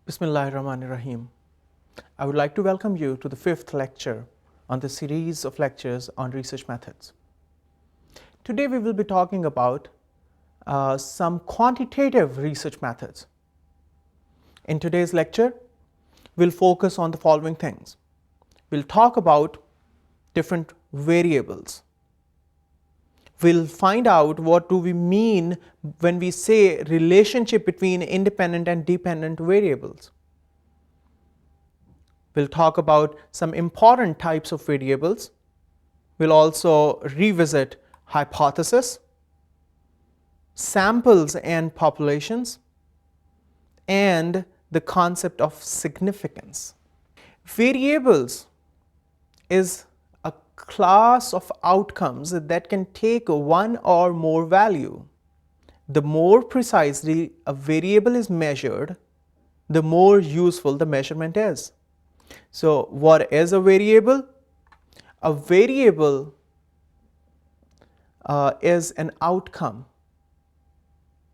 Bismillahirrahmanirrahim. I would like to welcome you to the fifth lecture on the series of lectures on research methods. Today we will be talking about some quantitative research methods. In today's lecture, we'll focus on the following things. We'll talk about different variables. We'll find out what do we mean when we say relationship between independent and dependent variables. We'll talk about some important types of variables. We'll also revisit hypothesis, samples and populations, and the concept of significance. Variables is a class of outcomes that can take one or more value. The more precisely a variable is measured, the more useful the measurement is. So, what is a variable? A variable is an outcome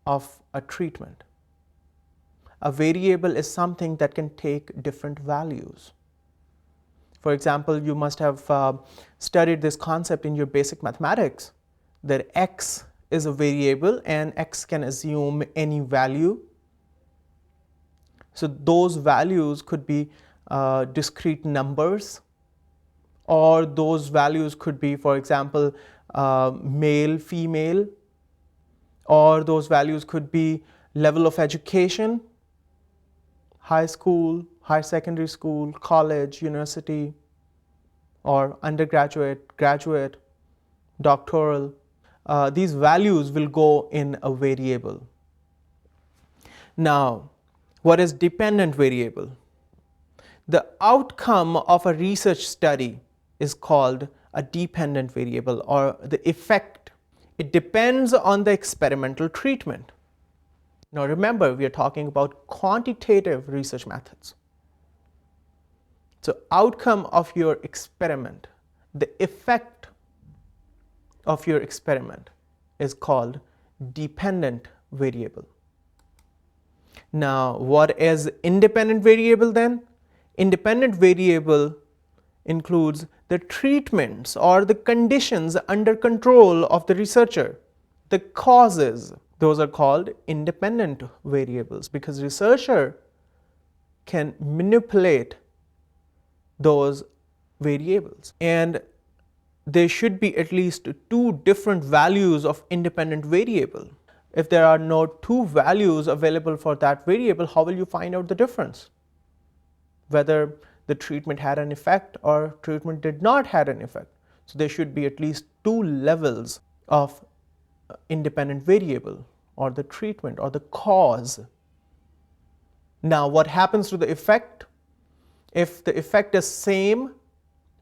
of a treatment. A variable is something that can take different values. For example, you must have studied this concept in your basic mathematics, that x is a variable and x can assume any value. So those values could be discrete numbers, or those values could be, for example, male, female, or those values could be level of education, high school, higher secondary school, college, university, or undergraduate, graduate, doctoral. These values will go in a variable. Now, what is dependent variable? The outcome of a research study is called a dependent variable, or the effect. It depends on the experimental treatment. Now remember, we are talking about quantitative research methods. So outcome of your experiment, the effect of your experiment is called dependent variable. Now, what is independent variable then? Independent variable includes the treatments or the conditions under control of the researcher, the causes. Those are called independent variables because researcher can manipulate those variables, and there should be at least two different values of independent variable. If there are no two values available for that variable, how will you find out the difference? Whether the treatment had an effect or treatment did not have an effect. So there should be at least two levels of independent variable, or the treatment or the cause. Now what happens to the effect? If the effect is same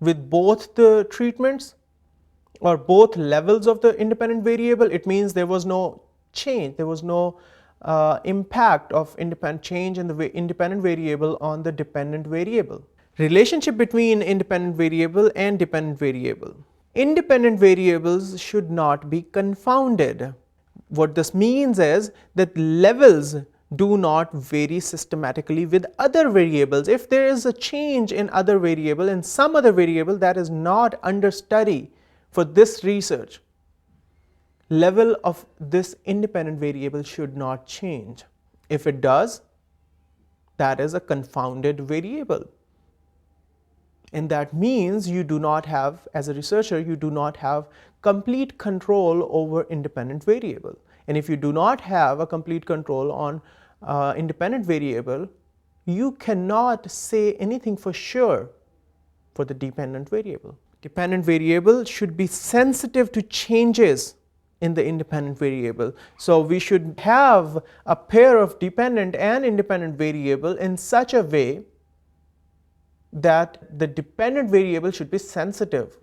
with both the treatments or both levels of the independent variable, it means there was no change, there was no impact of independent change in the independent variable on the dependent variable. Relationship between independent variable and dependent variable. Independent variables should not be confounded. What this means is that levels do not vary systematically with other variables. If there is a change in other variable, in some other variable that is not under study for this research, level of this independent variable should not change. If it does, that is a confounded variable. And that means you do not have, as a researcher, you do not have complete control over independent variable. And if you do not have a complete control on independent variable, you cannot say anything for sure for the dependent variable. Dependent variable should be sensitive to changes in the independent variable. So we should have a pair of dependent and independent variable in such a way that the dependent variable should be sensitive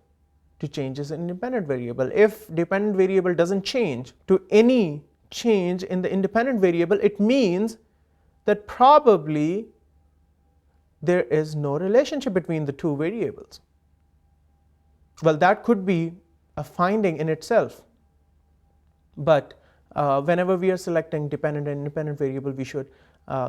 to changes in independent variable. If dependent variable doesn't change to any change in the independent variable, it means that probably there is no relationship between the two variables. Well, that could be a finding in itself, but whenever we are selecting dependent and independent variable, we should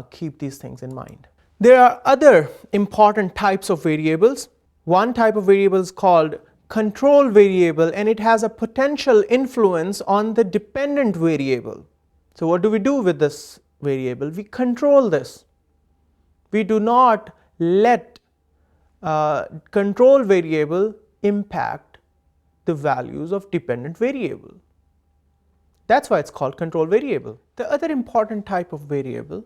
keep these things in mind. There are other important types of variables. One type of variable is called control variable, and it has a potential influence on the dependent variable. So what do we do with this variable? We control this. We do not let control variable impact the values of dependent variable. That's why it's called control variable. The other important type of variable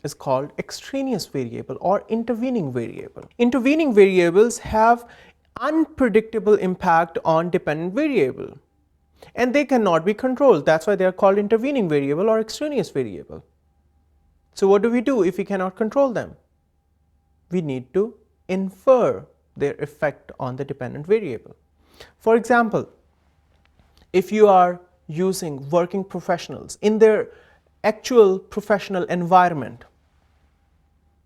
is called extraneous variable or intervening variable. Intervening variables have unpredictable impact on dependent variable, and they cannot be controlled. That's why they are called intervening variable or extraneous variable. So what do we do if we cannot control them? We need to infer their effect on the dependent variable. For example, if you are using working professionals in their actual professional environment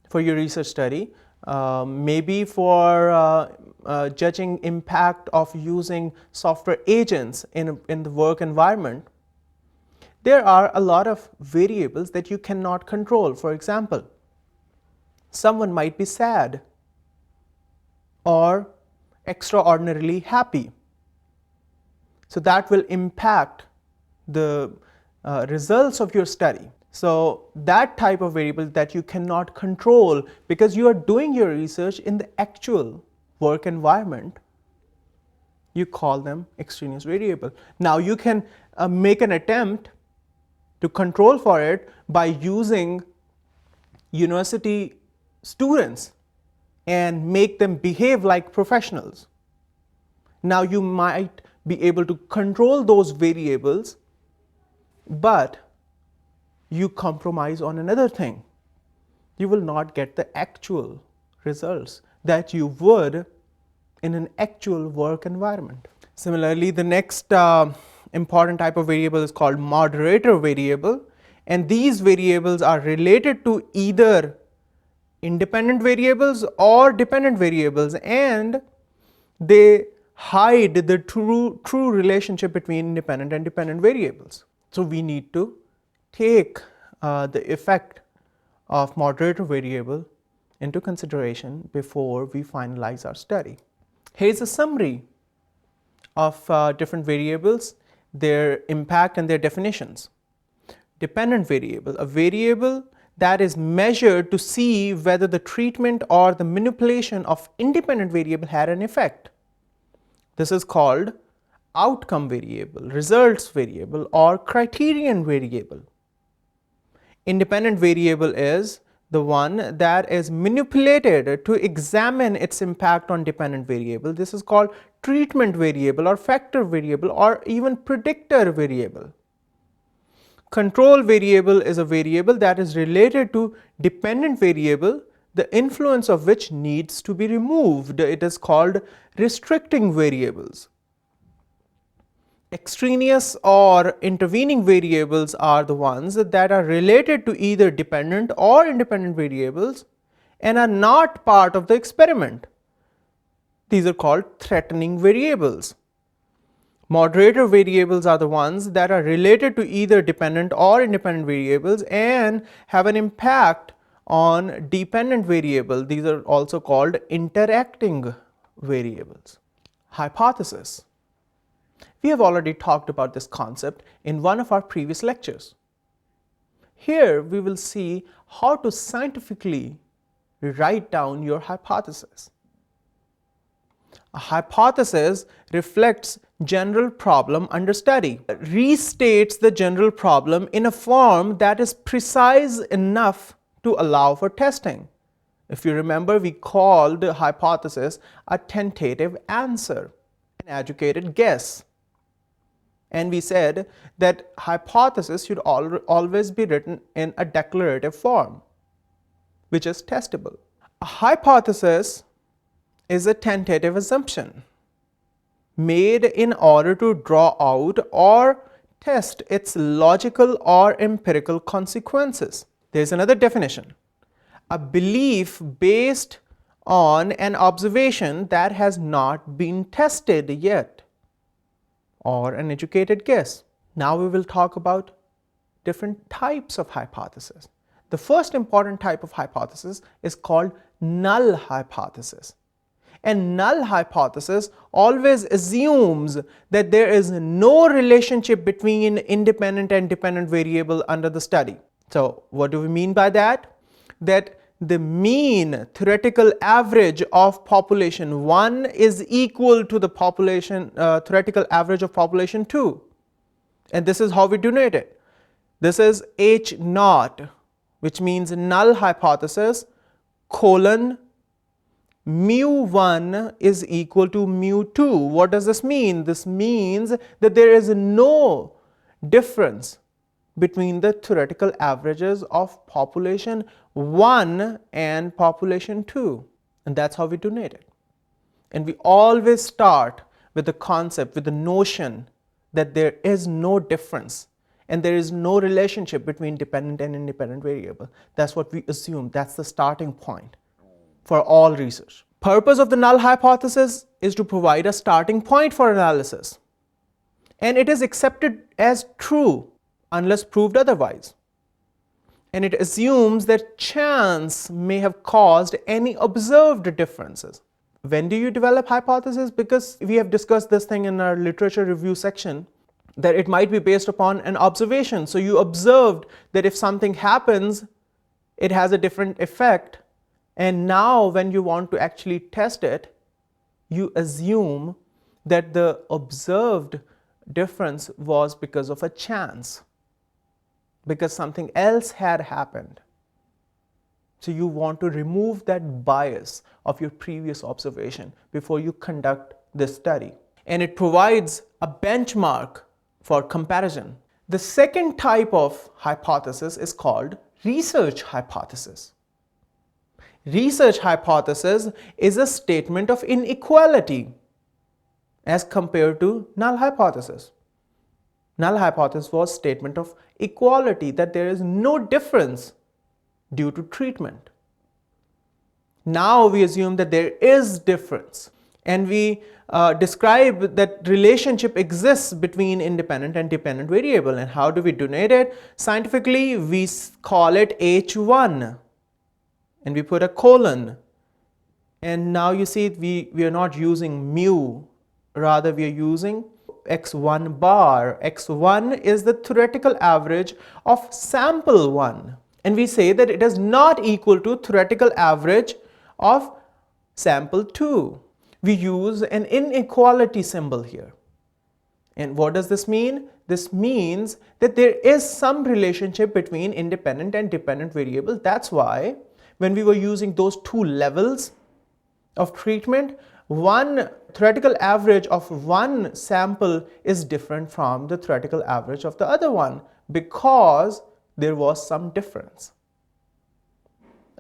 for your research study, maybe for judging impact of using software agents in the work environment, there are a lot of variables that you cannot control. For example, someone might be sad or extraordinarily happy. So that will impact the results of your study. So that type of variable that you cannot control because you are doing your research in the actual work environment, you call them extraneous variable. Now you can make an attempt to control for it by using university students and make them behave like professionals. Now you might be able to control those variables, but you compromise on another thing. You will not get the actual results that you would in an actual work environment. Similarly, the next important type of variable is called moderator variable, and these variables are related to either independent variables or dependent variables, and they hide the true relationship between independent and dependent variables. So we need to take the effect of moderator variable into consideration before we finalize our study. Here's a summary of different variables, their impact and their definitions. Dependent variable, a variable that is measured to see whether the treatment or the manipulation of independent variable had an effect. This is called outcome variable, results variable, or criterion variable. Independent variable is the one that is manipulated to examine its impact on dependent variable. This is called treatment variable or factor variable or even predictor variable. Control variable is a variable that is related to dependent variable, the influence of which needs to be removed. It is called restricting variables. Extraneous or intervening variables are the ones that are related to either dependent or independent variables and are not part of the experiment. These are called threatening variables. Moderator variables are the ones that are related to either dependent or independent variables and have an impact on dependent variable. These are also called interacting variables. Hypothesis. We have already talked about this concept in one of our previous lectures. Here we will see how to scientifically write down your hypothesis. A hypothesis reflects general problem under study, restates the general problem in a form that is precise enough to allow for testing. If you remember, we called the hypothesis a tentative answer, an educated guess. And we said that hypothesis should always be written in a declarative form, which is testable. A hypothesis is a tentative assumption made in order to draw out or test its logical or empirical consequences. There's another definition. A belief based on an observation that has not been tested yet, or an educated guess. Now we will talk about different types of hypothesis. The first important type of hypothesis is called null hypothesis. And null hypothesis always assumes that there is no relationship between independent and dependent variable under the study. So what do we mean by that? That the mean theoretical average of population 1 is equal to the population theoretical average of population 2. And this is how we denote it. This is H naught, which means null hypothesis colon mu1 is equal to mu2. What does this mean? This means that there is no difference between the theoretical averages of population 1 and population 2. And that's how we denote it. And we always start with the concept, with the notion that there is no difference and there is no relationship between dependent and independent variable. That's what we assume. That's the starting point for all research. Purpose of the null hypothesis is to provide a starting point for analysis. And it is accepted as true unless proved otherwise. And it assumes that chance may have caused any observed differences. When do you develop hypothesis? Because we have discussed this thing in our literature review section, that it might be based upon an observation. So you observed that if something happens, it has a different effect. And now when you want to actually test it, you assume that the observed difference was because of a chance, because something else had happened. So you want to remove that bias of your previous observation before you conduct this study. And it provides a benchmark for comparison. The second type of hypothesis is called research hypothesis. Research hypothesis is a statement of inequality as compared to null hypothesis. Null hypothesis was statement of equality, that there is no difference due to treatment. Now we assume that there is difference, and we describe that relationship exists between independent and dependent variable. And how do we denote it? Scientifically, we call it H1. And we put a colon, and now you see we are not using mu, rather we are using x1 bar. x1 is the theoretical average of sample 1, and we say that it is not equal to theoretical average of sample 2. We use an inequality symbol here. And what does this mean? This means that there is some relationship between independent and dependent variable. That's why when we were using those two levels of treatment, one theoretical average of one sample is different from the theoretical average of the other one, because there was some difference.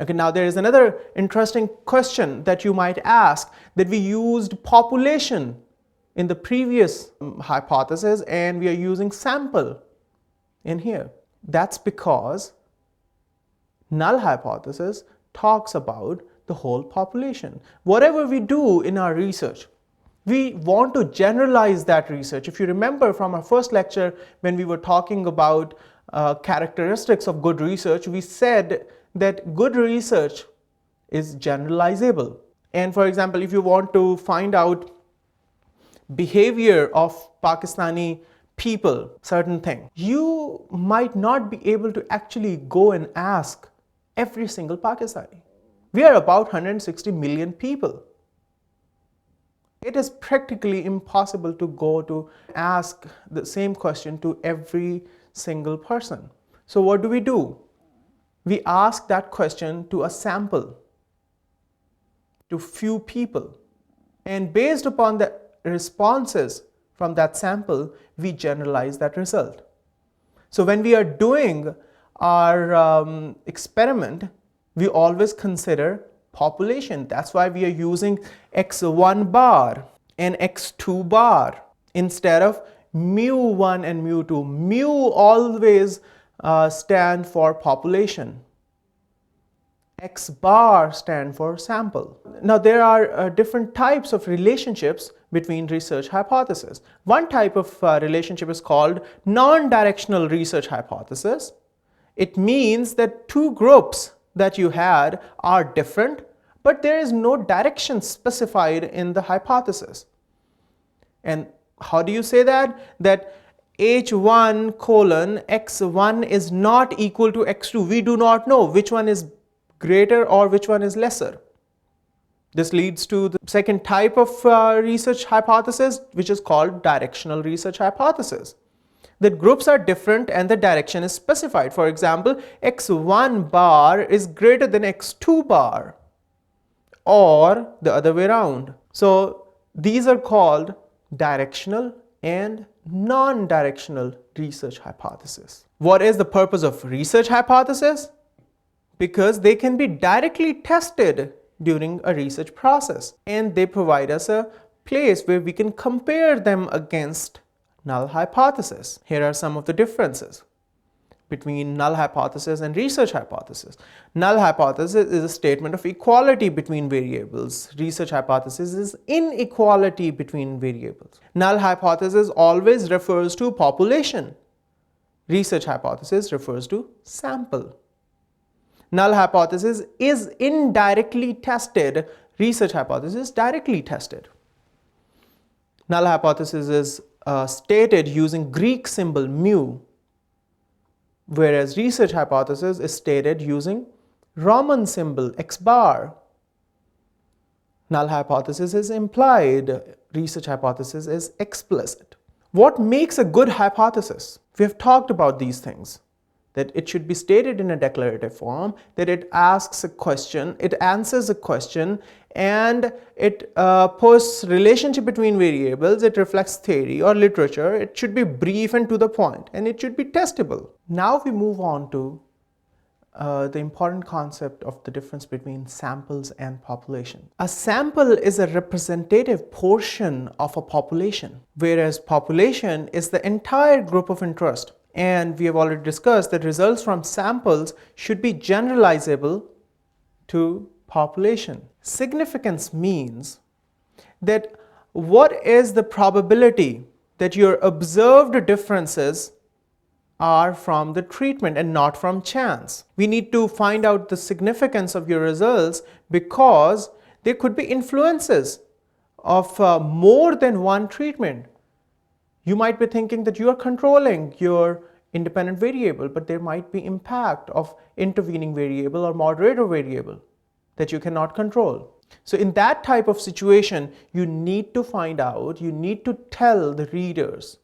Okay, now there is another interesting question that you might ask, that we used population in the previous hypothesis and we are using sample in here. That's because null hypothesis talks about the whole population. Whatever we do in our research, we want to generalize that research. If you remember from our first lecture, when we were talking about characteristics of good research, we said that good research is generalizable. And for example, if you want to find out behavior of Pakistani people, certain thing, you might not be able to actually go and ask every single Pakistani. We are about 160 million people. It is practically impossible to go to ask the same question to every single person. So what do? We ask that question to a sample, to few people, and based upon the responses from that sample, we generalize that result. So when we are doing our experiment, we always consider population. That's why we are using x1 bar and x2 bar instead of mu1 and mu2. Mu always stand for population. X bar stand for sample. Now there are different types of relationships between research hypotheses. One type of relationship is called non-directional research hypothesis, It means that two groups that you had are different, but there is no direction specified in the hypothesis. And how do you say that? That h1 colon x1 is not equal to x2. We do not know which one is greater or which one is lesser. This leads to the second type of research hypothesis, which is called directional research hypothesis. The groups are different and the direction is specified. For example, x1 bar is greater than x2 bar, or the other way around. So these are called directional and non-directional research hypothesis. What is the purpose of research hypothesis? Because they can be directly tested during a research process, and they provide us a place where we can compare them against null hypothesis. Here are some of the differences between null hypothesis and research hypothesis. Null hypothesis is a statement of equality between variables. Research hypothesis is inequality between variables. Null hypothesis always refers to population. Research hypothesis refers to sample. Null hypothesis is indirectly tested. Research hypothesis is directly tested. Null hypothesis is stated using Greek symbol mu, whereas research hypothesis is stated using Roman symbol x bar. Null hypothesis is implied. Research hypothesis is explicit. What makes a good hypothesis? We have talked about these things. That it should be stated in a declarative form, that it asks a question, it answers a question, and it posts relationship between variables, it reflects theory or literature, it should be brief and to the point, and it should be testable. Now we move on to the important concept of the difference between samples and population. A sample is a representative portion of a population, whereas population is the entire group of interest. And we have already discussed that results from samples should be generalizable to population. Significance means that what is the probability that your observed differences are from the treatment and not from chance. We need to find out the significance of your results because there could be influences of more than one treatment. You might be thinking that you are controlling your independent variable, but there might be impact of intervening variable or moderator variable that you cannot control. So in that type of situation, you need to find out, you need to tell the readers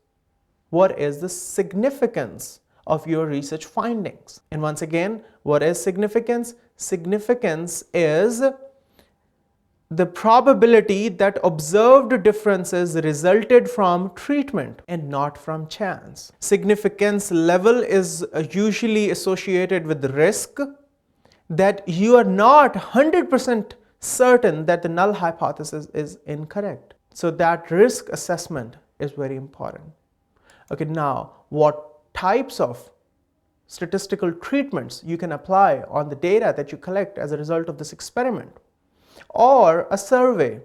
what is the significance of your research findings. And once again, what is significance? Significance is the probability that observed differences resulted from treatment and not from chance. Significance level is usually associated with risk, that you are not 100% certain that the null hypothesis is incorrect. So that risk assessment is very important. Okay, now what types of statistical treatments you can apply on the data that you collect as a result of this experiment, or a survey,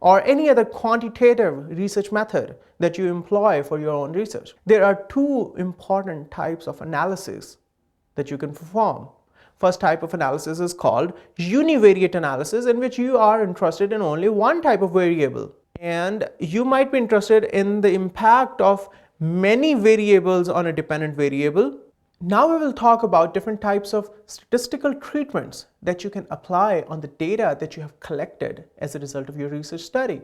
or any other quantitative research method that you employ for your own research. There are two important types of analysis that you can perform. First type of analysis is called univariate analysis, in which you are interested in only one type of variable, and you might be interested in the impact of many variables on a dependent variable. Now we will talk about different types of statistical treatments that you can apply on the data that you have collected as a result of your research study.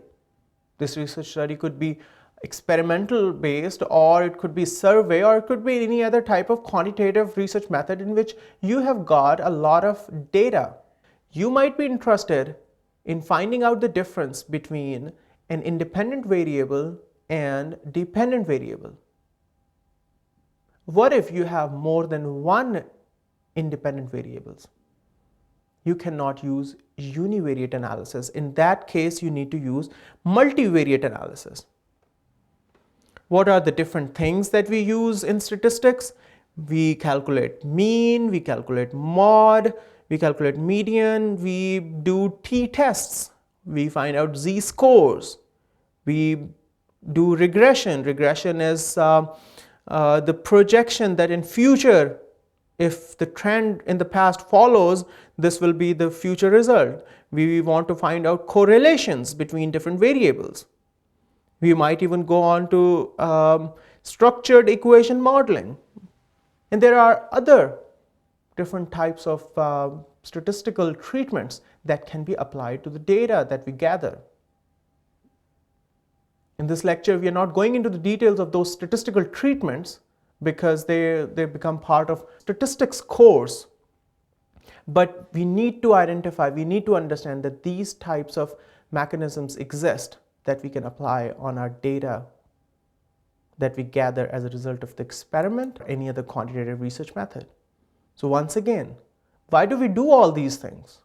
This research study could be experimental based, or it could be survey, or it could be any other type of quantitative research method in which you have got a lot of data. You might be interested in finding out the difference between an independent variable and dependent variable. What if you have more than one independent variables? You cannot use univariate analysis. In that case, you need to use multivariate analysis. What are the different things that we use in statistics? We calculate mean, we calculate mod, we calculate median, we do t-tests, we find out z-scores, we do regression. Regression is the projection that in future If the trend in the past follows, this will be the future result. We want to find out correlations between different variables. We might even go on to structured equation modeling. And there are other different types of statistical treatments that can be applied to the data that we gather. In this lecture, we are not going into the details of those statistical treatments because they become part of statistics course. But we need to identify, we need to understand that these types of mechanisms exist that we can apply on our data that we gather as a result of the experiment or any other quantitative research method. So once again, why do we do all these things?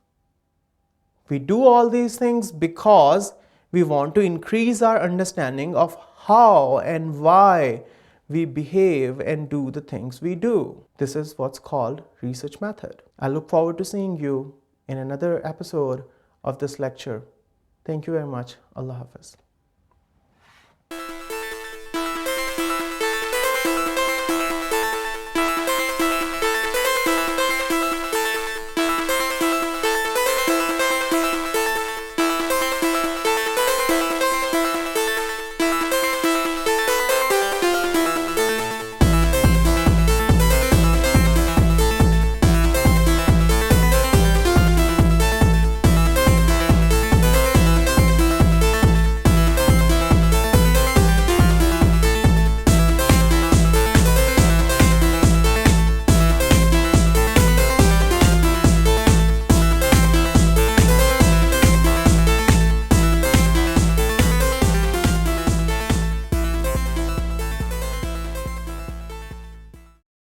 We do all these things because we want to increase our understanding of how and why we behave and do the things we do. This is what's called research method. I look forward to seeing you in another episode of this lecture. Thank you very much. Allah Hafiz.